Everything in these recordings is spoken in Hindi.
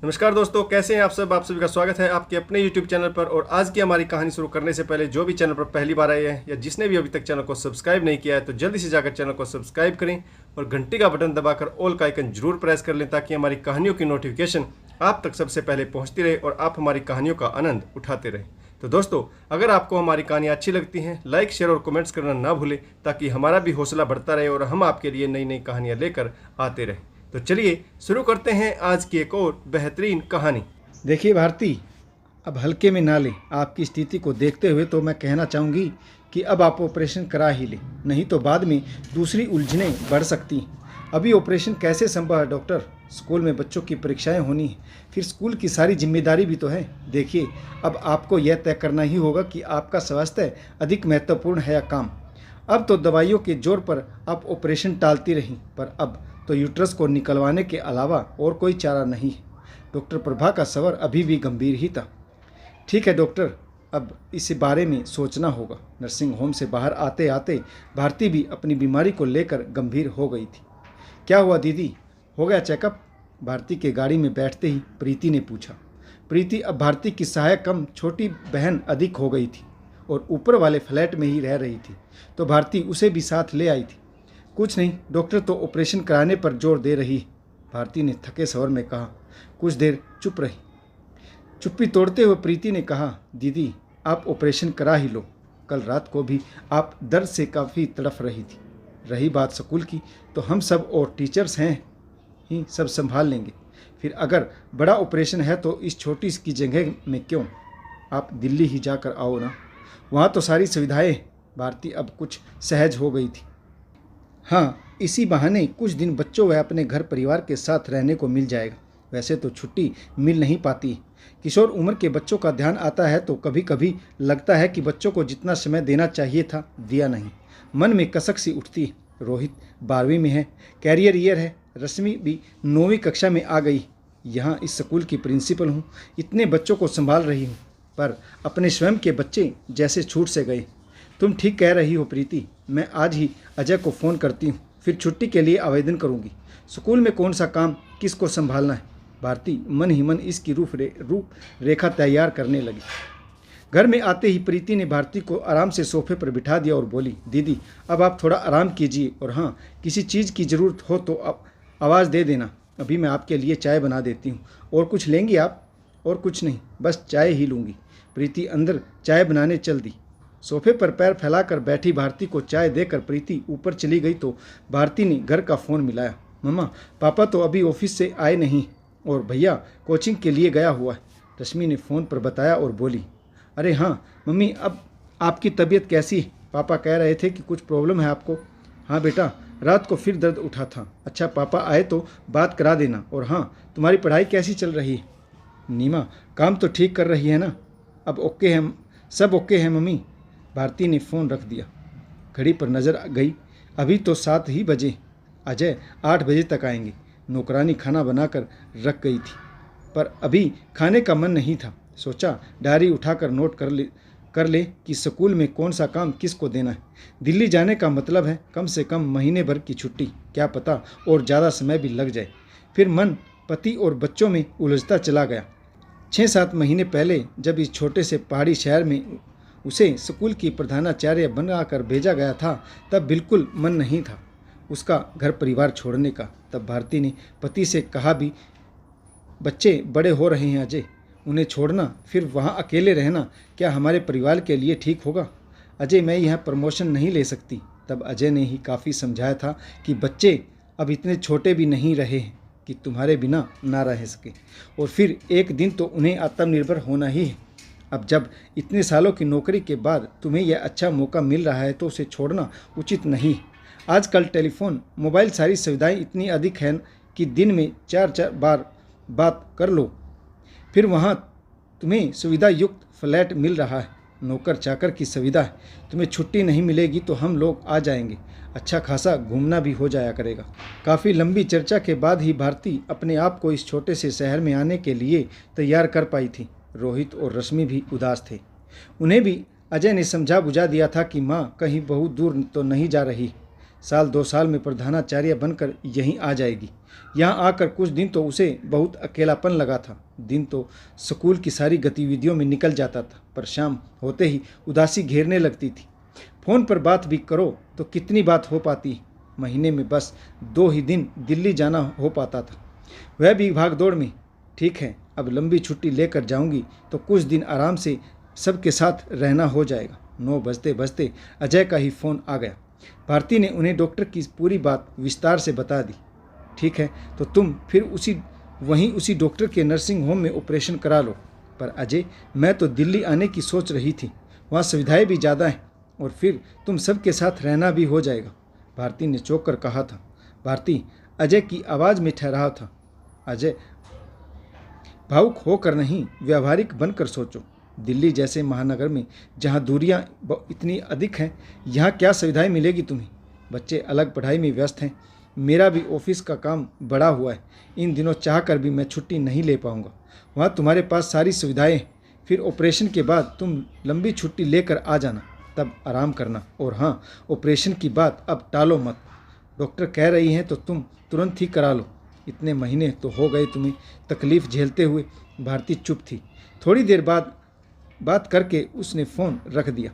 नमस्कार दोस्तों, कैसे हैं आप सब। आप सभी का स्वागत है आपके अपने YouTube चैनल पर। और आज की हमारी कहानी शुरू करने से पहले जो भी चैनल पर पहली बार आए हैं या जिसने भी अभी तक चैनल को सब्सक्राइब नहीं किया है तो जल्दी से जाकर चैनल को सब्सक्राइब करें और घंटी का बटन दबाकर ऑल का आइकन जरूर प्रेस कर लें ताकि हमारी कहानियों की नोटिफिकेशन आप तक सबसे पहले पहुँचती रहे और आप हमारी कहानियों का आनंद उठाते रहें। तो दोस्तों, अगर आपको हमारी कहानियाँ अच्छी लगती हैं, लाइक शेयर और कमेंट्स करना ना भूलें ताकि हमारा भी हौसला बढ़ता रहे और हम आपके लिए नई नई कहानियाँ लेकर आते रहें। तो चलिए शुरू करते हैं आज की एक और बेहतरीन कहानी। देखिए भारती, अब हल्के में ना लें। आपकी स्थिति को देखते हुए तो मैं कहना चाहूँगी कि अब आप ऑपरेशन करा ही लें, नहीं तो बाद में दूसरी उलझनें बढ़ सकती हैं। अभी ऑपरेशन कैसे संभव है डॉक्टर? स्कूल में बच्चों की परीक्षाएं होनी हैं, फिर स्कूल की सारी जिम्मेदारी भी तो है। देखिए, अब आपको यह तय करना ही होगा कि आपका स्वास्थ्य अधिक महत्वपूर्ण है या काम। अब तो दवाइयों के जोर पर आप ऑपरेशन टालती रहीं, पर अब तो यूट्रस को निकलवाने के अलावा और कोई चारा नहीं है। डॉक्टर प्रभा का स्वर अभी भी गंभीर ही था। ठीक है डॉक्टर, अब इस बारे में सोचना होगा। नर्सिंग होम से बाहर आते आते भारती भी अपनी बीमारी को लेकर गंभीर हो गई थी। क्या हुआ दीदी, हो गया चेकअप? भारती के गाड़ी में बैठते ही प्रीति ने पूछा। प्रीति अब भारती की सहायक कम छोटी बहन अधिक हो गई थी और ऊपर वाले फ्लैट में ही रह रही थी, तो भारती उसे भी साथ ले आई थी। कुछ नहीं, डॉक्टर तो ऑपरेशन कराने पर जोर दे रही है, भारती ने थके स्वर में कहा। कुछ देर चुप रही। चुप्पी तोड़ते हुए प्रीति ने कहा, दीदी आप ऑपरेशन करा ही लो। कल रात को भी आप दर्द से काफ़ी तड़फ रही थी। रही बात स्कूल की, तो हम सब और टीचर्स हैं ही सब संभाल लेंगे। फिर अगर बड़ा ऑपरेशन है तो इस छोटी की जगह में क्यों, आप दिल्ली ही जाकर आओ ना, वहाँ तो सारी सुविधाएं। भारती अब कुछ सहज हो गई थी। हाँ, इसी बहाने कुछ दिन बच्चों व अपने घर परिवार के साथ रहने को मिल जाएगा। वैसे तो छुट्टी मिल नहीं पाती। किशोर उम्र के बच्चों का ध्यान आता है तो कभी कभी लगता है कि बच्चों को जितना समय देना चाहिए था दिया नहीं। मन में कसक सी उठती है। रोहित 12वीं में है, कैरियर ईयर है। रश्मि भी 9वीं कक्षा में आ गई। यहाँ इस स्कूल की प्रिंसिपल हूँ, इतने बच्चों को संभाल रही हूँ, पर अपने स्वयं के बच्चे जैसे छूट से गए। तुम ठीक कह रही हो प्रीति, मैं आज ही अजय को फ़ोन करती हूँ, फिर छुट्टी के लिए आवेदन करूँगी। स्कूल में कौन सा काम किसको संभालना है। भारती मन ही मन इसकी रूपरेखा तैयार करने लगी। घर में आते ही प्रीति ने भारती को आराम से सोफे पर बिठा दिया और बोली, दीदी अब आप थोड़ा आराम कीजिए और हाँ, किसी चीज़ की ज़रूरत हो तो अब आवाज़ दे देना, अभी मैं आपके लिए चाय बना देती हूँ। और कुछ लेंगी आप? और कुछ नहीं, बस चाय ही लूँगी। प्रीति अंदर चाय बनाने चल दी। सोफे पर पैर फैलाकर बैठी भारती को चाय देकर प्रीति ऊपर चली गई तो भारती ने घर का फ़ोन मिलाया। मम्मा, पापा तो अभी ऑफिस से आए नहीं और भैया कोचिंग के लिए गया हुआ है, रश्मि ने फ़ोन पर बताया और बोली। अरे हाँ मम्मी, अब आपकी तबीयत कैसी है? पापा कह रहे थे कि कुछ प्रॉब्लम है आपको। हाँ बेटा, रात को फिर दर्द उठा था। अच्छा, पापा आए तो बात करा देना। और हाँ, तुम्हारी पढ़ाई कैसी चल रही है? नीमा काम तो ठीक कर रही है ना? अब ओके है, सब ओके है मम्मी। भारती ने फ़ोन रख दिया। घड़ी पर नज़र गई, अभी तो 7 ही बजे। अजय 8 बजे तक आएंगे। नौकरानी खाना बनाकर रख गई थी, पर अभी खाने का मन नहीं था। सोचा डायरी उठाकर नोट कर ले कि स्कूल में कौन सा काम किसको देना है। दिल्ली जाने का मतलब है कम से कम महीने भर की छुट्टी, क्या पता और ज़्यादा समय भी लग जाए। फिर मन पति और बच्चों में उलझता चला गया। 6-7 महीने पहले जब इस छोटे से पहाड़ी शहर में उसे स्कूल की प्रधानाचार्य बनाकर भेजा गया था, तब बिल्कुल मन नहीं था उसका घर परिवार छोड़ने का। तब भारती ने पति से कहा भी, बच्चे बड़े हो रहे हैं अजय, उन्हें छोड़ना फिर वहाँ अकेले रहना क्या हमारे परिवार के लिए ठीक होगा? अजय, मैं यहाँ प्रमोशन नहीं ले सकती। तब अजय ने ही काफ़ी समझाया था कि बच्चे अब इतने छोटे भी नहीं रहे हैं कि तुम्हारे बिना ना रह सके, और फिर एक दिन तो उन्हें आत्मनिर्भर होना ही है। अब जब इतने सालों की नौकरी के बाद तुम्हें यह अच्छा मौका मिल रहा है तो उसे छोड़ना उचित नहीं। आजकल टेलीफोन, मोबाइल, सारी सुविधाएं इतनी अधिक हैं कि दिन में 4 बार बात कर लो। फिर वहाँ तुम्हें सुविधा युक्त फ्लैट मिल रहा है, नौकर चाकर की सुविधा है। तुम्हें छुट्टी नहीं मिलेगी तो हम लोग आ जाएंगे, अच्छा खासा घूमना भी हो जाया करेगा। काफ़ी लंबी चर्चा के बाद ही भारती अपने आप को इस छोटे से शहर में आने के लिए तैयार कर पाई थी। रोहित और रश्मि भी उदास थे। उन्हें भी अजय ने समझा बुझा दिया था कि माँ कहीं बहुत दूर तो नहीं जा रही। साल 2 साल में प्रधानाचार्य बनकर यहीं आ जाएगी। यहाँ आकर कुछ दिन तो उसे बहुत अकेलापन लगा था। दिन तो स्कूल की सारी गतिविधियों में निकल जाता था, पर शाम होते ही उदासी घेरने लगती थी। फ़ोन पर बात भी करो तो कितनी बात हो पाती। महीने में बस 2 ही दिन दिल्ली जाना हो पाता था, वह भी भागदौड़ में। ठीक है, अब लंबी छुट्टी लेकर जाऊंगी तो कुछ दिन आराम से सबके साथ रहना हो जाएगा। 9 बजते बजते अजय का ही फ़ोन आ गया। भारती ने उन्हें डॉक्टर की पूरी बात विस्तार से बता दी। ठीक है, तो तुम फिर उसी डॉक्टर के नर्सिंग होम में ऑपरेशन करा लो। पर अजय, मैं तो दिल्ली आने की सोच रही थी, वहाँ सुविधाएं भी ज़्यादा हैं और फिर तुम सबके साथ रहना भी हो जाएगा, भारती ने चौंक कर कहा था। भारती अजय की आवाज़ में ठहराव था। अजय, भावुक होकर नहीं, व्यावहारिक बनकर सोचो। दिल्ली जैसे महानगर में जहाँ दूरियाँ इतनी अधिक हैं, यहाँ क्या सुविधाएं मिलेगी तुम्हें? बच्चे अलग पढ़ाई में व्यस्त हैं, मेरा भी ऑफिस का काम बढ़ा हुआ है। इन दिनों चाह कर भी मैं छुट्टी नहीं ले पाऊँगा। वहाँ तुम्हारे पास सारी सुविधाएं। फिर ऑपरेशन के बाद तुम लंबी छुट्टी लेकर आ जाना, तब आराम करना। और हाँ, ऑपरेशन की बात अब टालो मत। डॉक्टर कह रही हैं तो तुम तुरंत ही करा लो। इतने महीने तो हो गए तुम्हें तकलीफ़ झेलते हुए। भारती चुप थी। थोड़ी देर बाद बात करके उसने फ़ोन रख दिया।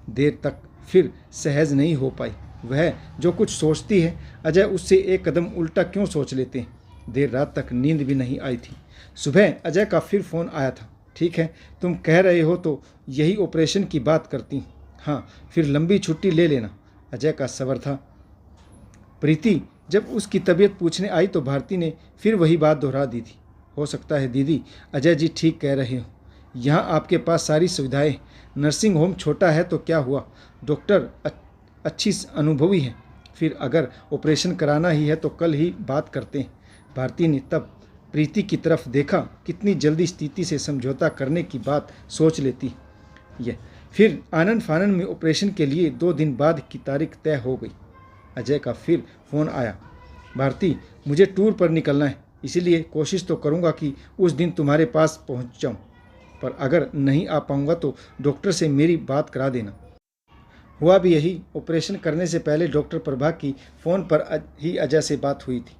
देर तक फिर सहज नहीं हो पाई। वह जो कुछ सोचती है, अजय उससे एक कदम उल्टा क्यों सोच लेते हैं। देर रात तक नींद भी नहीं आई थी। सुबह अजय का फिर फ़ोन आया था। ठीक है, तुम कह रहे हो तो यही ऑपरेशन की बात करती। हाँ, फिर लंबी छुट्टी ले लेना। अजय का सबर था। प्रीति जब उसकी तबीयत पूछने आई तो भारती ने फिर वही बात दोहरा दी थी। हो सकता है दीदी, अजय जी ठीक कह रहे हो। यहाँ आपके पास सारी सुविधाएं। नर्सिंग होम छोटा है तो क्या हुआ, डॉक्टर अच्छी अनुभवी है। फिर अगर ऑपरेशन कराना ही है तो कल ही बात करते हैं। भारती ने तब प्रीति की तरफ देखा। कितनी जल्दी स्थिति से समझौता करने की बात सोच लेती यह। फिर आनन फानन में ऑपरेशन के लिए 2 दिन बाद की तारीख तय हो गई। अजय का फिर फ़ोन आया। भारती, मुझे टूर पर निकलना है, इसीलिए कोशिश तो करूँगा कि उस दिन तुम्हारे पास पहुँच जाऊँ, पर अगर नहीं आ पाऊँगा तो डॉक्टर से मेरी बात करा देना। हुआ भी यही। ऑपरेशन करने से पहले डॉक्टर प्रभा की फ़ोन पर ही अजय से बात हुई थी,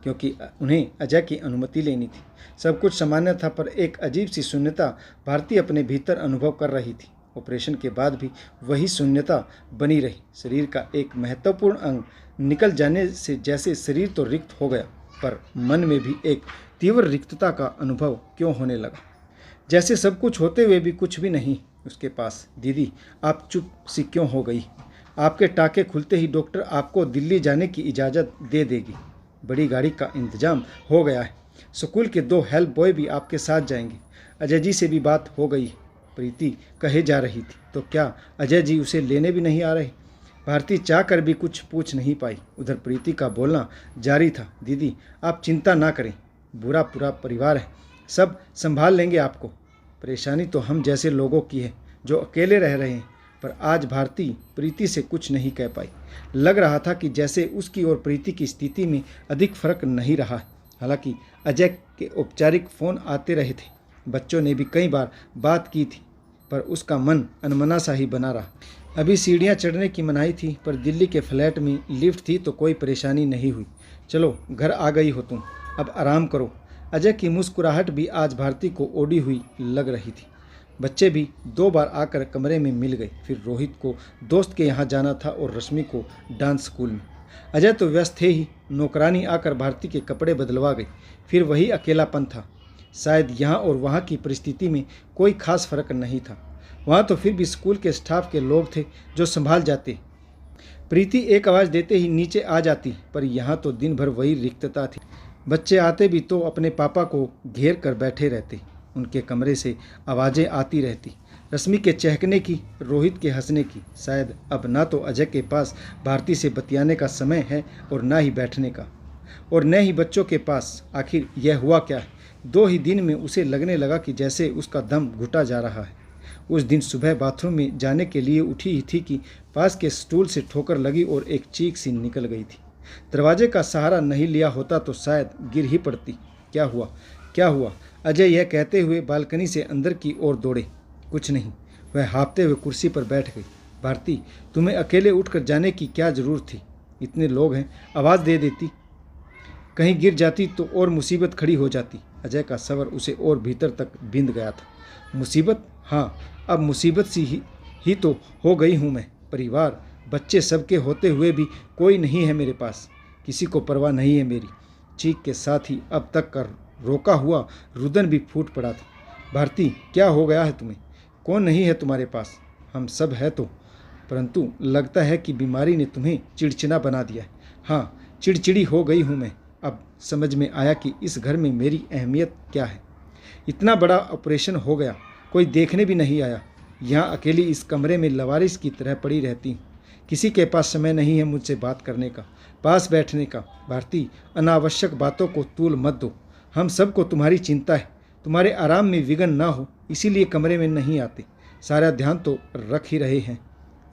क्योंकि उन्हें अजय की अनुमति लेनी थी। सब कुछ सामान्य था, पर एक अजीब सी शून्यता भारती अपने भीतर अनुभव कर रही थी। ऑपरेशन के बाद भी वही शून्यता बनी रही। शरीर का एक महत्वपूर्ण अंग निकल जाने से जैसे शरीर तो रिक्त हो गया, पर मन में भी एक तीव्र रिक्तता का अनुभव क्यों होने लगा, जैसे सब कुछ होते हुए भी कुछ भी नहीं उसके पास। दीदी, आप चुप सी क्यों हो गई? आपके टाँके खुलते ही डॉक्टर आपको दिल्ली जाने की इजाज़त दे देगी। बड़ी गाड़ी का इंतजाम हो गया है। स्कूल के 2 हेल्प बॉय भी आपके साथ जाएंगे। अजय जी से भी बात हो गई। प्रीति कहे जा रही थी। तो क्या अजय जी उसे लेने भी नहीं आ रहे? भारती चाह कर भी कुछ पूछ नहीं पाई। उधर प्रीति का बोलना जारी था। दीदी, आप चिंता ना करें, पूरा परिवार है, सब संभाल लेंगे आपको। परेशानी तो हम जैसे लोगों की है जो अकेले रह रहे हैं। पर आज भारती प्रीति से कुछ नहीं कह पाई। लग रहा था कि जैसे उसकी और प्रीति की स्थिति में अधिक फर्क नहीं रहा है। हालांकि अजय के औपचारिक फ़ोन आते रहे थे, बच्चों ने भी कई बार बात की थी, पर उसका मन अनमना सा ही बना रहा। अभी सीढ़ियाँ चढ़ने की मनाही थी, पर दिल्ली के फ्लैट में लिफ्ट थी तो कोई परेशानी नहीं हुई। चलो, घर आ गई हो तुम, अब आराम करो। अजय की मुस्कुराहट भी आज भारती को ओढ़ी हुई लग रही थी। बच्चे भी 2 बार आकर कमरे में मिल गए। फिर रोहित को दोस्त के यहाँ जाना था और रश्मि को डांस स्कूल में। अजय तो व्यस्त थे ही। नौकरानी आकर भारती के कपड़े बदलवा गई। फिर वही अकेलापन था। शायद यहाँ और वहाँ की परिस्थिति में कोई खास फर्क नहीं था। वहाँ तो फिर भी स्कूल के स्टाफ के लोग थे जो संभाल जाते। प्रीति एक आवाज़ देते ही नीचे आ जाती, पर यहाँ तो दिन भर वही रिक्तता थी। बच्चे आते भी तो अपने पापा को घेर कर बैठे रहते। उनके कमरे से आवाज़ें आती रहती, रश्मि के चहकने की, रोहित के हंसने की। शायद अब ना तो अजय के पास भारती से बतियाने का समय है और ना ही बैठने का, और न ही बच्चों के पास। आखिर यह हुआ क्या है? 2 ही दिन में उसे लगने लगा कि जैसे उसका दम घुटा जा रहा है। उस दिन सुबह बाथरूम में जाने के लिए उठी ही थी कि पास के स्टूल से ठोकर लगी और एक चीख सी निकल गई थी। दरवाजे का सहारा नहीं लिया होता तो शायद गिर ही पड़ती। क्या हुआ, क्या हुआ? अजय यह कहते हुए बालकनी से अंदर की ओर दौड़े। कुछ नहीं, वह हाँफते हुए कुर्सी पर बैठ गई। भारती, तुम्हें अकेले उठकर जाने की क्या ज़रूरत थी? इतने लोग हैं, आवाज़ दे देती। कहीं गिर जाती तो और मुसीबत खड़ी हो जाती। अजय का सवर उसे और भीतर तक बिंद गया था। मुसीबत? हाँ, अब मुसीबत सी ही तो हो गई हूँ मैं। परिवार, बच्चे सबके होते हुए भी कोई नहीं है मेरे पास। किसी को परवाह नहीं है मेरी। चीख के साथ ही अब तक का रोका हुआ रुदन भी फूट पड़ा था। भारती, क्या हो गया है तुम्हें? कौन नहीं है तुम्हारे पास? हम सब है तो, परंतु लगता है कि बीमारी ने तुम्हें चिड़चिड़ा बना दिया है। हाँ, चिड़चिड़ी हो गई हूँ मैं। अब समझ में आया कि इस घर में मेरी अहमियत क्या है। इतना बड़ा ऑपरेशन हो गया, कोई देखने भी नहीं आया। यहाँ अकेली इस कमरे में लवारिस की तरह पड़ी रहती हूँ। किसी के पास समय नहीं है मुझसे बात करने का, पास बैठने का। भारती, अनावश्यक बातों को तूल मत दो। हम सबको तुम्हारी चिंता है, तुम्हारे आराम में विघ्न ना हो, इसीलिए कमरे में नहीं आते। सारा ध्यान तो रख ही रहे हैं।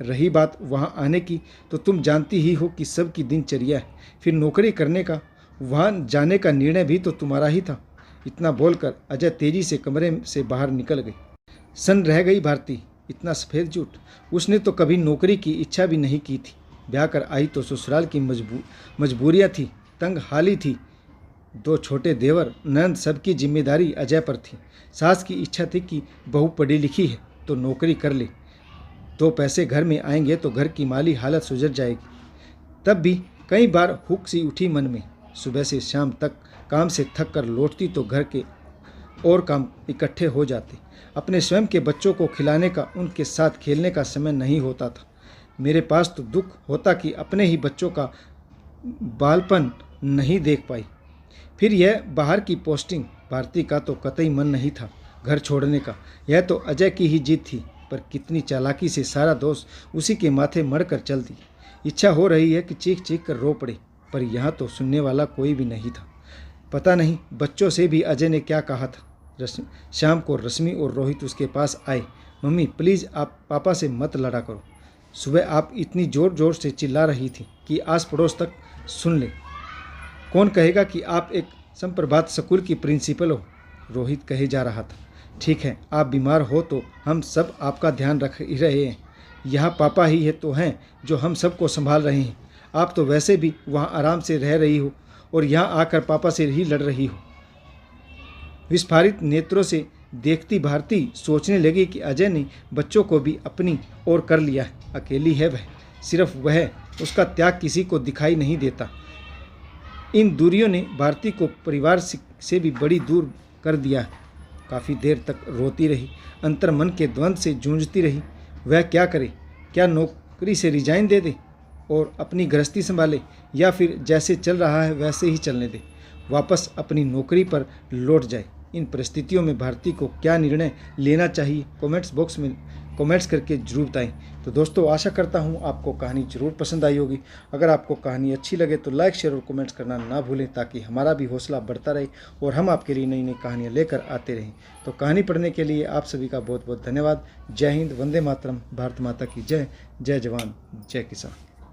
रही बात वहाँ आने की, तो तुम जानती ही हो कि सबकी दिनचर्या है। फिर नौकरी करने का, वहाँ जाने का निर्णय भी तो तुम्हारा ही था। इतना बोलकर अजय तेजी से कमरे से बाहर निकल गई। सन रह गई भारती। इतना सफ़ेद झूठ। उसने तो कभी नौकरी की इच्छा भी नहीं की थी। ब्याह कर आई तो ससुराल की मजबूरियाँ थी, तंग हाली थी। 2 छोटे देवर, नंद, सबकी जिम्मेदारी अजय पर थी। सास की इच्छा थी कि बहू पढ़ी लिखी है तो नौकरी कर ले, 2 पैसे घर में आएंगे तो घर की माली हालत सुधर जाएगी। तब भी कई बार हुक सी उठी मन में। सुबह से शाम तक काम से थक कर लौटती तो घर के और काम इकट्ठे हो जाते। अपने स्वयं के बच्चों को खिलाने का, उनके साथ खेलने का समय नहीं होता था। मेरे पास तो दुख होता कि अपने ही बच्चों का बालपन नहीं देख पाई। फिर यह बाहर की पोस्टिंग, भारती का तो कतई मन नहीं था घर छोड़ने का। यह तो अजय की ही जिद थी, पर कितनी चालाकी से सारा दोष उसी के माथे मढ़कर चल दी। इच्छा हो रही है कि चीख चीख कर रो पड़े, पर यहाँ तो सुनने वाला कोई भी नहीं था। पता नहीं बच्चों से भी अजय ने क्या कहा था। शाम को रश्मि और रोहित उसके पास आए। मम्मी, प्लीज़ आप पापा से मत लड़ा करो। सुबह आप इतनी ज़ोर ज़ोर से चिल्ला रही थी कि आस पड़ोस तक सुन ले। कौन कहेगा कि आप एक संप्रभात स्कूल की प्रिंसिपल हो? रोहित कहे जा रहा था। ठीक है, आप बीमार हो तो हम सब आपका ध्यान रख ही रहे हैं। यहाँ पापा ही है तो हैं जो हम सबको संभाल रहे हैं। आप तो वैसे भी वहाँ आराम से रह रही हो और यहाँ आकर पापा से ही लड़ रही हो। विस्फारित नेत्रों से देखती भारती सोचने लगी कि अजय ने बच्चों को भी अपनी ओर कर लिया है। अकेली है वह, सिर्फ वह, उसका त्याग किसी को दिखाई नहीं देता। इन दूरियों ने भारती को परिवार से भी बड़ी दूर कर दिया है। काफ़ी देर तक रोती रही, अंतर्मन के द्वंद्व से जूझती रही। वह क्या करे? क्या नौकरी से रिजाइन दे दे और अपनी गृहस्थी संभाले, या फिर जैसे चल रहा है वैसे ही चलने दे, वापस अपनी नौकरी पर लौट जाए? इन परिस्थितियों में भारती को क्या निर्णय लेना चाहिए? कमेंट्स बॉक्स में कमेंट्स करके जरूर बताएं। तो दोस्तों, आशा करता हूं आपको कहानी जरूर पसंद आई होगी। अगर आपको कहानी अच्छी लगे तो लाइक, शेयर और कमेंट्स करना ना भूलें, ताकि हमारा भी हौसला बढ़ता रहे और हम आपके लिए नई नई कहानियाँ लेकर आते रहें। तो कहानी पढ़ने के लिए आप सभी का बहुत बहुत धन्यवाद। जय हिंद, वंदे मातरम, भारत माता की जय। जय जवान, जय किसान।